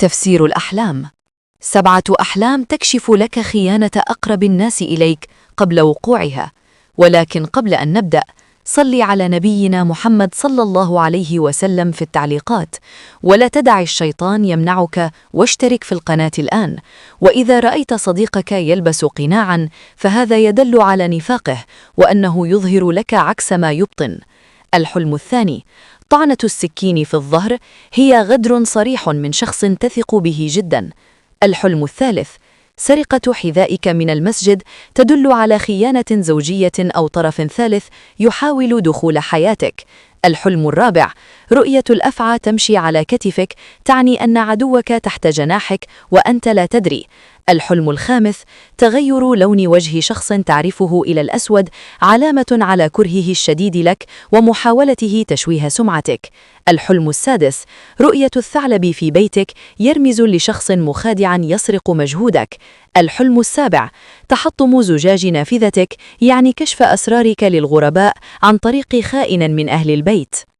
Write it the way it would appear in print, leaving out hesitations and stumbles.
تفسير الأحلام. 7 أحلام تكشف لك خيانة أقرب الناس إليك قبل وقوعها. ولكن قبل أن نبدأ، صل على نبينا محمد صلى الله عليه وسلم في التعليقات، ولا تدع الشيطان يمنعك، واشترك في القناة الآن. وإذا رأيت صديقك يلبس قناعا فهذا يدل على نفاقه، وأنه يظهر لك عكس ما يبطن. الحلم الثاني: طعنة السكين في الظهر هي غدر صريح من شخص تثق به جدا. الحلم الثالث: سرقة حذائك من المسجد تدل على خيانة زوجية أو طرف ثالث يحاول دخول حياتك. الحلم الرابع: رؤية الأفعى تمشي على كتفك تعني أن عدوك تحت جناحك وأنت لا تدري. الحلم الخامس: تغير لون وجه شخص تعرفه إلى الأسود علامة على كرهه الشديد لك ومحاولته تشويه سمعتك. الحلم السادس: رؤية الثعلب في بيتك يرمز لشخص مخادع يسرق مجهودك. الحلم السابع: تحطم زجاج نافذتك يعني كشف أسرارك للغرباء عن طريق خائن من أهل البيت.